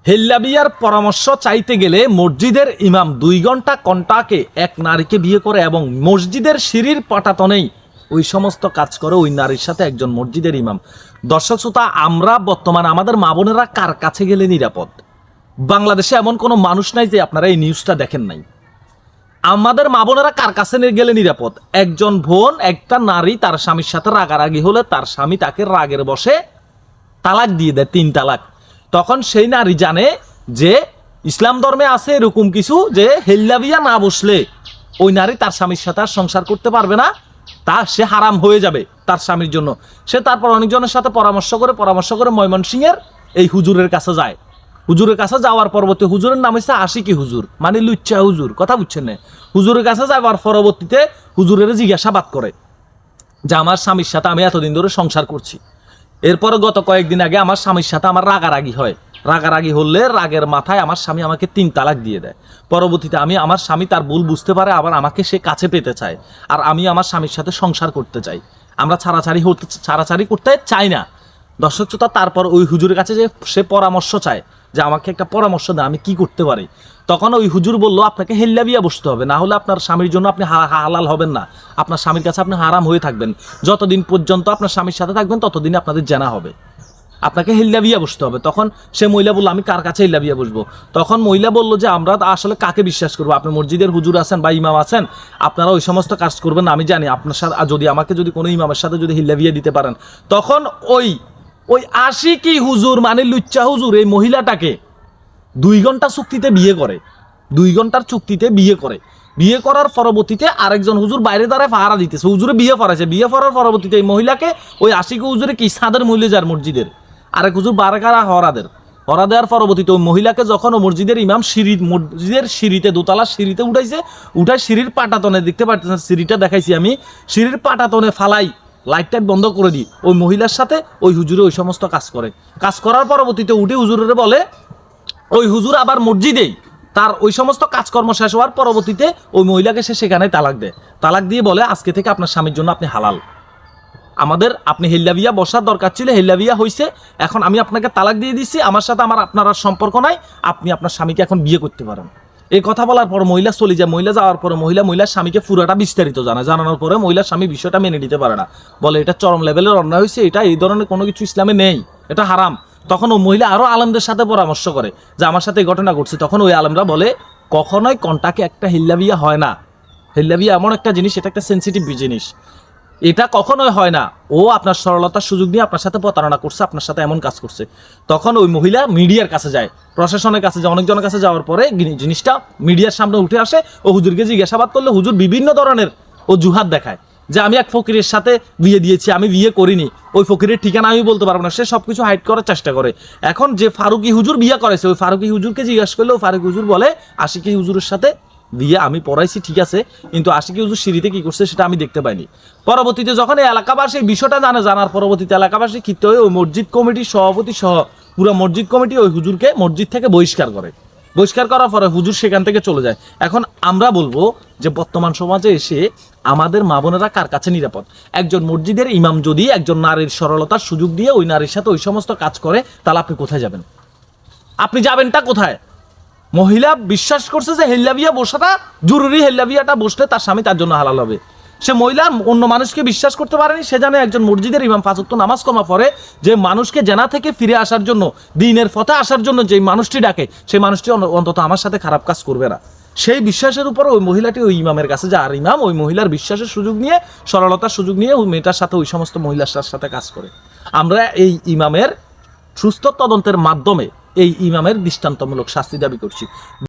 হেল্লাবিয়ার পরামর্শ চাইতে গেলে মসজিদের ইমাম 2 ঘন্টা কন্টাকে এক নারীকে বিয়ে করে এবং মসজিদের সিঁড়ির পাটাতনেই ওই সমস্ত কাজ করে ওই নারীর সাথে একজন মসজিদের ইমাম। দর্শক শ্রোতা, আমরা বর্তমানে আমাদের মা বোনেরা কার কাছে গেলে নিরাপদ? বাংলাদেশে এমন কোনো মানুষ নাই যে আপনারা এই নিউজটা দেখেন নাই। আমাদের মা বোনেরা কার কাছে গেলে নিরাপদ? একজন বোন, একটা নারী তার স্বামীর সাথে রাগারাগি হলে তার স্বামী তাকে রাগের বশে তালাক দিয়ে দেয়, 3 তালাক। তখন সেই নারী জানে যে ইসলাম ধর্মে আছে এরকম কিছু, যে হেল্লাবিয়া না বসলে ওই নারী তার স্বামীর সাথে আর সংসার করতে পারবে না, তা সে হারাম হয়ে যাবে তার স্বামীর জন্য। সে তারপর অনেকজনের সাথে পরামর্শ করে ময়মনসিংহের এই হুজুরের কাছে যায়। হুজুরের কাছে যাওয়ার পরবর্তী, হুজুরের নাম হচ্ছে আশিকি হুজুর, মানে লুচ্চা হুজুর, কথা বুঝছেন না? হুজুরের কাছে যাওয়ার পরবর্তীতে হুজুরের জিজ্ঞাসাবাদ করে যে আমার স্বামীর সাথে আমি এতদিন ধরে সংসার করছি, এরপরে গত কয়েকদিন আগে আমার স্বামীর সাথে আমার রাগারাগি হয়, রাগারাগি হলে রাগের মাথায় আমার স্বামী আমাকে 3 তালাক দিয়ে দেয়। পরবর্তীতে আমার স্বামী তার ভুল বুঝতে পারে, আবার আমাকে সে কাছে পেতে চায়, আর আমি আমার স্বামীর সাথে সংসার করতে চাই, আমরা ছাড়াছাড়ি করতে চাই না। দর্শক শ্রোতা, তারপর ওই হুজুরের কাছে যে সে পরামর্শ চায় যে আমাকে একটা পরামর্শ দেয় আমি কি করতে পারি। তখন ওই হুজুর বলল আপনাকে হেল্লাবিয়া বসতে হবে, না হলে আপনার স্বামীর জন্য আপনি হালাল হবেন না, আপনার স্বামীর কাছে আপনি হারাম হয়ে থাকবেন। যতদিন পর্যন্ত আপনার স্বামীর সাথে থাকবেন ততদিন আপনাদের জানা হবে, আপনাকে হেল্লাবিয়া বসতে হবে। তখন সে মহিলা বলল আমি কার কাছে হেল্লাবিয়া বসবো? তখন মহিলা বলল যে আমরা আসলে কাকে বিশ্বাস করবো? আপনি মসজিদের হুজুর আছেন বা ইমাম আছেন, আপনারা ওই সমস্ত কাজ করবেন না, আমি জানি আপনার সাথে আমাকে যদি কোনো ইমামের সাথে যদি হেল্লাবিয়া দিতে পারেন। তখন ওই আশিকি হুজুর, মানে লুচ্চা হুজুর, এই মহিলাটাকে 2 ঘন্টা চুক্তিতে বিয়ে করে, 2 ঘন্টার চুক্তিতে বিয়ে করে। বিয়ে করার পরবর্তীতে আরেকজন হুজুর বাইরে দাঁড়ায় পাহারা দিতেছে, হুজুরে বিয়ে পড়াইছে। বিয়ে পড়ার পরবর্তীতে এই মহিলাকে ওই আশিকি হুজুরে কি সাদের মহিলা যার মসজিদের আরেক হুজুর বারাকারা হরা দেওয়ার পরবর্তীতে ওই মহিলাকে যখন ও মসজিদের ইমাম মসজিদের সিঁড়িতে, দোতলার সিঁড়িতে উঠায় সিঁড়ির পাটাতনে, দেখতে পাচ্ছেন সিঁড়িটা দেখাইছি আমি, সিঁড়ির পাটাতনে ফালাই লাইটটা বন্ধ করে দিই, ওই মহিলার সাথে ওই হুজুরে ওই সমস্ত কাজ করার পরবর্তীতে উঠে হুজুরের বলে, ওই হুজুর আবার মসজিদেই তার ওই সমস্ত কাজকর্ম শেষ হওয়ার পরবর্তীতে ওই মহিলাকে সে সেখানে তালাক দেয়। তালাক দিয়ে বলে আজকে থেকে আপনার স্বামীর জন্য আপনি হালাল, আপনি হেল্লাবিয়া বসার দরকার ছিল, হেল্লাবিয়া হয়েছে, এখন আমি আপনাকে তালাক দিয়ে দিচ্ছি, আমার সাথে আপনার আর সম্পর্ক নাই, আপনি আপনার স্বামীকে এখন বিয়ে করতে পারেন। এই কথা বলার পর মহিলা চলে যায়। মহিলা যাওয়ার পরে মহিলার স্বামীকে পুরোটা বিস্তারিত জানানোর পরে মহিলার স্বামী বিষয়টা মেনে নিতে পারে না, বলে এটা চরম লেভেলের অন্যায় হয়েছে, এটা এই ধরনের কোনো কিছু ইসলামে নেই, এটা হারাম। তখন ও মহিলা আরো আলেমদের সাথে পরামর্শ করে যে আমার সাথে এই ঘটনা ঘটছে। তখন ওই আলেমরা বলে কখনোই কন্টাকে একটা হেল্লাবিয়া হয় না, হেল্লাবিয়া এমন একটা জিনিস, এটা একটা সেন্সিটিভ জিনিস, এটা কখনোই হয় না। ও আপনার সরলতার সুযোগ নিয়ে আপনার সাথে প্রতারণা করছে, আপনার সাথে এমন কাজ করছে। তখন ওই মহিলা মিডিয়ার কাছে যায়, প্রশাসনের কাছে যায়, অনেকজনের কাছে যাওয়ার পরে জিনিসটা মিডিয়ার সামনে উঠে আসে। ও হুজুরকে জিজ্ঞাসাবাদ করলে হুজুর বিভিন্ন ধরনের জুহাত দেখায় যে আমি এক ফকিরের সাথে বিয়ে দিয়েছি, আমি বিয়ে করিনি, ওই ফকিরের ঠিকানা আমি বলতে পারবো না, সে সবকিছু হাইড করার চেষ্টা করে। এখন যে ফারুকি হুজুর বিয়ে করেছে, ওই ফারুকি হুজুরকে জিজ্ঞাসা করলে ফারুকি হুজুর বলে আশিকি হুজুরের সাথে বিয়ে আমি পড়াইছি, ঠিক আছে, কিন্তু আশিকি হুজুর সিঁড়িতে কি করছে সেটা আমি দেখতে পাইনি। পরবর্তীতে যখন এই এলাকাবাসী এই বিষয়টা জানার পরবর্তীতে এলাকাবাসী ক্ষিপ্ত হয়ে ওই মসজিদ কমিটির সভাপতি সহ পুরো মসজিদ কমিটি ওই হুজুরকে মসজিদ থেকে বহিষ্কার করার পরে হুজুর সেখান থেকে চলে যায়। এখন আমরা বলবো যে বর্তমান সমাজে এসে আমাদের মা বোনেরা কার কাছে নিরাপদ? একজন মসজিদের ইমাম যদি একজন নারীর সরলতার সুযোগ দিয়ে ওই নারীর সাথে ওই সমস্ত কাজ করে, তাহলে আপনি কোথায় যাবেন? আপনি যাবেনটা কোথায়? মহিলা বিশ্বাস করছে যে হেল্লাবিয়া বসাটা জরুরি, হেল্লাবিয়াটা বসলে তার স্বামী তার জন্য হালাল হবে। সে মহিলা অন্য মানুষকে বিশ্বাস করতে পারেনি, সে জানে একজন মসজিদের ইমাম 5 ওয়াক্ত নামাজ কমা পড়ে, যে মানুষকে জানা থেকে ফিরে আসার জন্য, দ্বীনের পথে আসার জন্য যে মানুষটি ডাকে, সেই মানুষটি অন্তত আমার সাথে খারাপ কাজ করবে না। সেই বিশ্বাসের উপর ওই মহিলাটি ওই ইমামের কাছে যায়, আর ইমাম ওই মহিলার বিশ্বাসের সুযোগ নিয়ে, সরলতার সুযোগ নিয়ে ওই মেয়েটার সাথে ওই সমস্ত মহিলার সাথে কাজ করে। আমরা এই ইমামের সুস্থ তদন্তের মাধ্যমে এই ইমামের দৃষ্টান্তমূলক শাস্তি দাবি করছি।